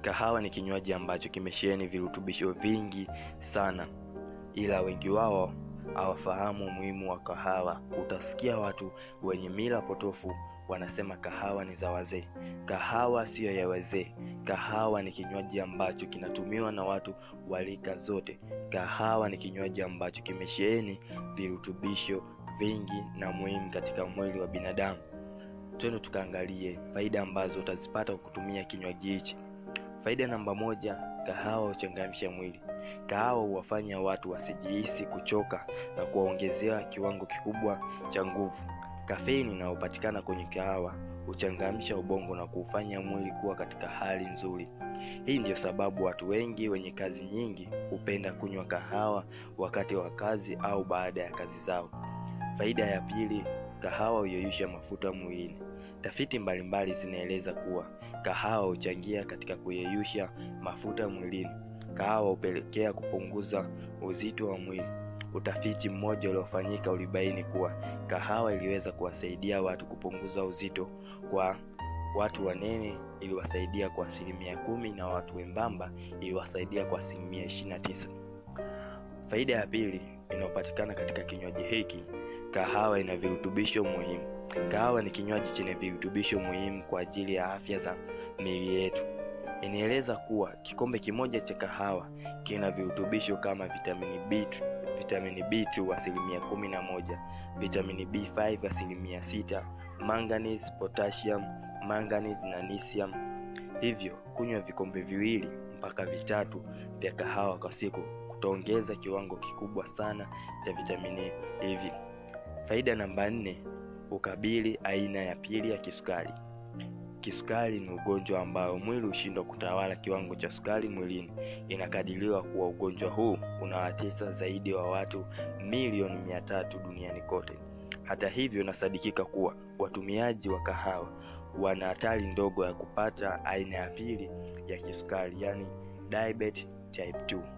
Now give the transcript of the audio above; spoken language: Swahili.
Kahawa ni kinywaji ambacho kimesheheni virutubisho vingi sana, ila wengi wao hawafahamu umuhimu wa kahawa. Utasikia watu wenye mila potofu wanasema kahawa ni za wazee. Kahawa sio ya wazee. Kahawa ni kinywaji ambacho kinatumiwa na watu wa rika zote. Kahawa ni kinywaji ambacho kimesheheni virutubisho vingi na muhimu katika mwili wa binadamu. Twende tukaangalie faida ambazo utazipata kwa kutumia kinywaji hichi. Faida namba 1, kahawa huchangamsha mwili. Kahawa huwafanya watu wasijihisi kuchoka na kuwaongezea kiwango kikubwa cha nguvu. Kafeini inayopatikana kwenye kahawa huchangamsha ubongo na kufanya mwili kuwa katika hali nzuri. Hii ndiyo sababu watu wengi wenye kazi nyingi hupenda kunywa kahawa wakati wa kazi au baada ya kazi zao. Faida ya pili, kahawa huyeyusha mafuta mwilini. Tafiti mbalimbali zinaeleza kuwa kahawa huchangia katika kuyeyusha mafuta mwilini. Kahawa hupelekea kupunguza uzito wa mwili. Utafiti mmoja uliofanyika ulibaini kuwa kahawa iliweza kuwasaidia watu kupunguza uzito. Kwa watu wanene iliwasaidia kwa 10% na watu wembamba iliwasaidia kwa 29%. Faida ya pili inayopatikana katika kinywaji hiki, kahawa ina virutubisho muhimu. Kahawa ni kinywaji chenye virutubisho muhimu kwa ajili ya afya za miili yetu. Inaeleza kuwa kikombe kimoja cha kahawa kina virutubisho kama vitamini B2 11%, vitamini B5 6%, manganese, potassium, manganese na lithium. Hivyo kunywa vikombe 2 mpaka 3 vya kahawa kwa siku kutaongeza kiwango kikubwa sana cha vitamini hivi. Faida namba 4, ukabili aina ya pili ya kisukari. Kisukari ni ugonjwa ambao mwili hushindwa kutawala kiwango cha sukari mwilini. Inakadiriwa kuwa ugonjwa huu unawatesa zaidi wa watu milioni 300 duniani kote. Hata hivyo, inasadikika kuwa watumiaji wa kahawa wana hatari ndogo ya kupata aina ya pili ya kisukari, yani diabetes type 2.